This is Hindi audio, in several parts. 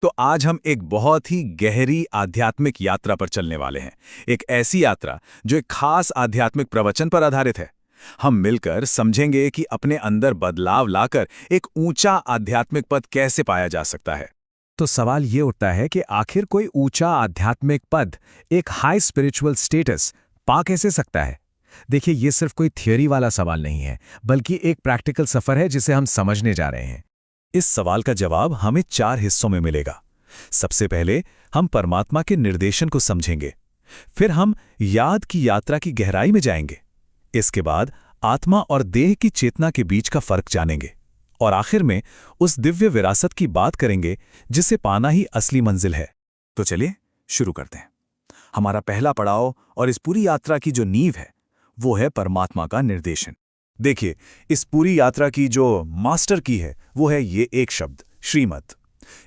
तो आज हम एक बहुत ही गहरी आध्यात्मिक यात्रा पर चलने वाले हैं। एक ऐसी यात्रा जो एक खास आध्यात्मिक प्रवचन पर आधारित है। हम मिलकर समझेंगे कि अपने अंदर बदलाव लाकर एक ऊंचा आध्यात्मिक पद कैसे पाया जा सकता है। तो सवाल ये उठता है कि आखिर कोई ऊंचा आध्यात्मिक पद, एक हाई स्पिरिचुअल स्टेटस पा कैसे सकता है। देखिए, ये सिर्फ कोई थियोरी वाला सवाल नहीं है, बल्कि एक प्रैक्टिकल सफर है जिसे हम समझने जा रहे हैं। इस सवाल का जवाब हमें 4 हिस्सों में मिलेगा। सबसे पहले हम परमात्मा के निर्देशन को समझेंगे। फिर हम याद की यात्रा की गहराई में जाएंगे। इसके बाद आत्मा और देह की चेतना के बीच का फर्क जानेंगे। और आखिर में उस दिव्य विरासत की बात करेंगे जिसे पाना ही असली मंजिल है। तो चलिए शुरू करते हैं। हमारा पहला पड़ाव और इस पूरी यात्रा की जो नींव है वो है परमात्मा का निर्देशन। देखिए, इस पूरी यात्रा की जो मास्टर की है वो है ये एक शब्द, श्रीमत।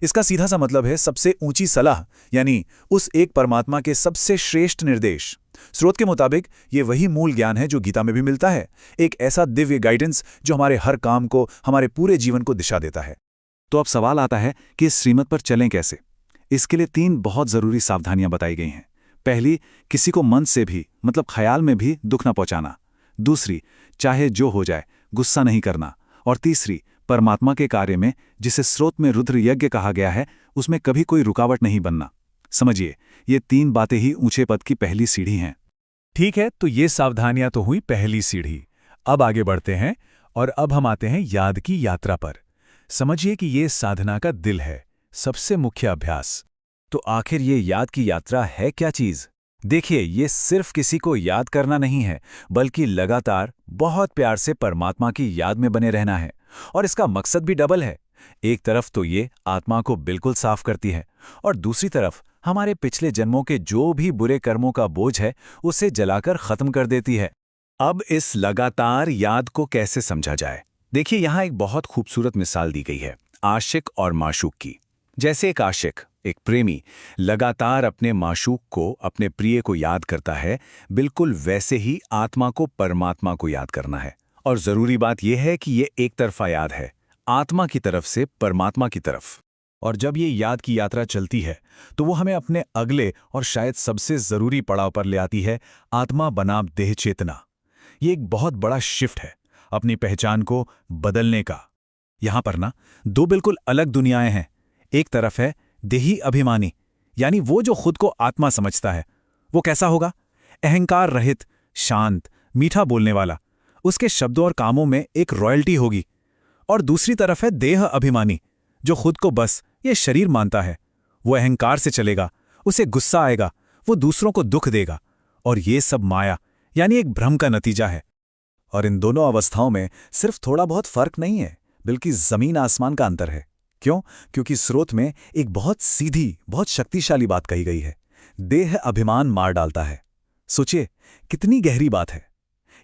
इसका सीधा सा मतलब है सबसे ऊंची सलाह, यानी उस एक परमात्मा के सबसे श्रेष्ठ निर्देश। स्रोत के मुताबिक ये वही मूल ज्ञान है जो गीता में भी मिलता है, एक ऐसा दिव्य गाइडेंस जो हमारे हर काम को, हमारे पूरे जीवन को दिशा देता है। तो अब सवाल आता है कि इस श्रीमत पर चलें कैसे। इसके लिए 3 बहुत जरूरी सावधानियां बताई गई हैं। पहली, किसी को मन से भी, मतलब ख्याल में भी दुख न पहुंचाना। दूसरी, चाहे जो हो जाए गुस्सा नहीं करना। और तीसरी, परमात्मा के कार्य में, जिसे स्रोत में रुद्र यज्ञ कहा गया है, उसमें कभी कोई रुकावट नहीं बनना। समझिए, ये 3 बातें ही ऊंचे पद की पहली सीढ़ी हैं। ठीक है, तो ये सावधानियां तो हुई पहली सीढ़ी। अब आगे बढ़ते हैं और अब हम आते हैं याद की यात्रा पर। समझिए कि ये साधना का दिल है, सबसे मुख्य अभ्यास। तो आखिर ये याद की यात्रा है क्या चीज? देखिए, ये सिर्फ किसी को याद करना नहीं है, बल्कि लगातार बहुत प्यार से परमात्मा की याद में बने रहना है। और इसका मकसद भी डबल है। एक तरफ तो ये आत्मा को बिल्कुल साफ करती है, और दूसरी तरफ हमारे पिछले जन्मों के जो भी बुरे कर्मों का बोझ है उसे जलाकर खत्म कर देती है। अब इस लगातार याद को कैसे समझा जाए? देखिए, यहाँ एक बहुत खूबसूरत मिसाल दी गई है, आशिक और माशूक की। जैसे एक आशिक, एक प्रेमी लगातार अपने माशूक को, अपने प्रिय को याद करता है, बिल्कुल वैसे ही आत्मा को परमात्मा को याद करना है। और जरूरी बात यह है कि ये एक तरफा याद है, आत्मा की तरफ से परमात्मा की तरफ। और जब ये याद की यात्रा चलती है तो वो हमें अपने अगले और शायद सबसे जरूरी पड़ाव पर ले आती है, आत्मा बनाम देह चेतना। ये एक बहुत बड़ा शिफ्ट है, अपनी पहचान को बदलने का। यहां पर ना 2 बिल्कुल अलग दुनियाएं हैं। एक तरफ है देही अभिमानी, यानी वो जो खुद को आत्मा समझता है। वो कैसा होगा? अहंकार रहित, शांत, मीठा बोलने वाला। उसके शब्दों और कामों में एक रॉयल्टी होगी। और दूसरी तरफ है देह अभिमानी, जो खुद को बस ये शरीर मानता है। वो अहंकार से चलेगा, उसे गुस्सा आएगा, वो दूसरों को दुख देगा। और ये सब माया, यानी एक भ्रम का नतीजा है। और इन दोनों अवस्थाओं में सिर्फ थोड़ा बहुत फर्क नहीं है, बल्कि जमीन आसमान का अंतर है। क्यों? क्योंकि स्रोत में एक बहुत सीधी, बहुत शक्तिशाली बात कही गई है। देह अभिमान मार डालता है। सोचिए, कितनी गहरी बात है।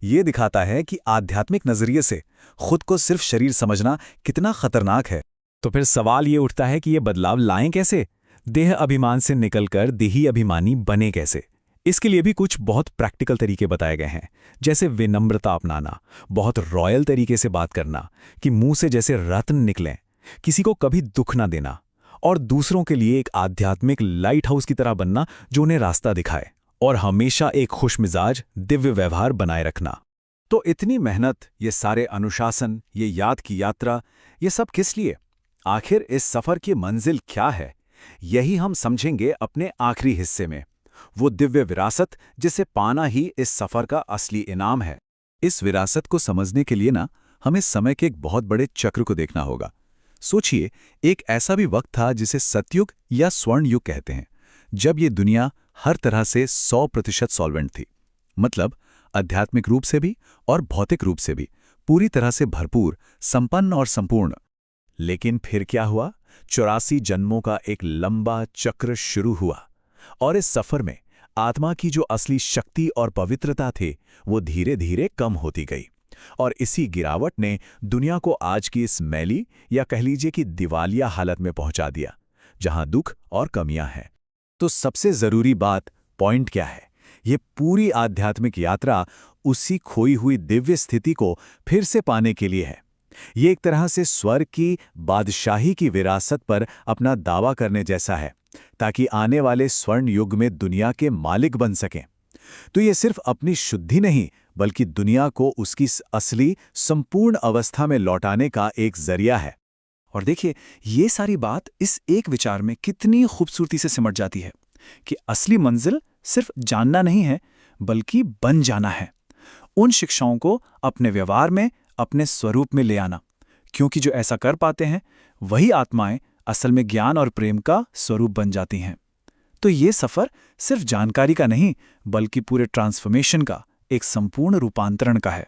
ये दिखाता है कि आध्यात्मिक नजरिए से खुद को सिर्फ शरीर समझना कितना खतरनाक है। तो फिर सवाल ये उठता है कि ये बदलाव लाएं कैसे? देह अभिमान से निकलकर देही अभिमानी बने कैसे? इसके लिए भी कुछ बहुत प्रैक्टिकल तरीके बताए गए हैं, जैसे विनम्रता अपनाना, बहुत रॉयल तरीके से बात करना, कि मुंह से जैसे रत्न निकलें, किसी को कभी दुख ना देना, और दूसरों के लिए एक आध्यात्मिक लाइट हाउस की तरह बनना जो उन्हें रास्ता दिखाए, और हमेशा एक खुशमिजाज दिव्य व्यवहार बनाए रखना। तो इतनी मेहनत, ये सारे अनुशासन, ये याद की यात्रा, ये सब किस लिए? आखिर इस सफर की मंजिल क्या है? यही हम समझेंगे अपने आखिरी हिस्से में। वो दिव्य विरासत जिसे पाना ही इस सफर का असली इनाम है। इस विरासत को समझने के लिए ना हमें समय के एक बहुत बड़े चक्र को देखना होगा। सोचिए, एक ऐसा भी वक्त था जिसे सतयुग या स्वर्ण युग कहते हैं, जब ये दुनिया हर तरह से 100% सॉल्वेंट थी। मतलब आध्यात्मिक रूप से भी और भौतिक रूप से भी पूरी तरह से भरपूर, संपन्न और संपूर्ण। लेकिन फिर क्या हुआ? 84 जन्मों का एक लंबा चक्र शुरू हुआ, और इस सफर में आत्मा की जो असली शक्ति और पवित्रता थी वो धीरे धीरे कम होती गई। और इसी गिरावट ने दुनिया को आज की इस मैली, या कह लीजिए कि दिवालिया हालत में पहुंचा दिया, जहां दुख और कमियां हैं। तो सबसे जरूरी बात, पॉइंट क्या है? ये पूरी आध्यात्मिक यात्रा उसी खोई हुई दिव्य स्थिति को फिर से पाने के लिए है। ये एक तरह से स्वर्ग की बादशाही की विरासत पर अपना दावा करने जैसा है, ताकि आने वाले स्वर्ण युग में दुनिया के मालिक बन सकें। तो ये सिर्फ अपनी शुद्धि नहीं, बल्कि दुनिया को उसकी असली संपूर्ण अवस्था में लौटाने का एक जरिया है। और देखिए, ये सारी बात इस एक विचार में कितनी खूबसूरती से सिमट जाती है कि असली मंजिल सिर्फ जानना नहीं है, बल्कि बन जाना है। उन शिक्षाओं को अपने व्यवहार में, अपने स्वरूप में ले आना, क्योंकि जो ऐसा कर पाते हैं वही आत्माएं असल में ज्ञान और प्रेम का स्वरूप बन जाती हैं। तो ये सफर सिर्फ जानकारी का नहीं, बल्कि पूरे ट्रांसफॉर्मेशन का, एक संपूर्ण रूपांतरण का है।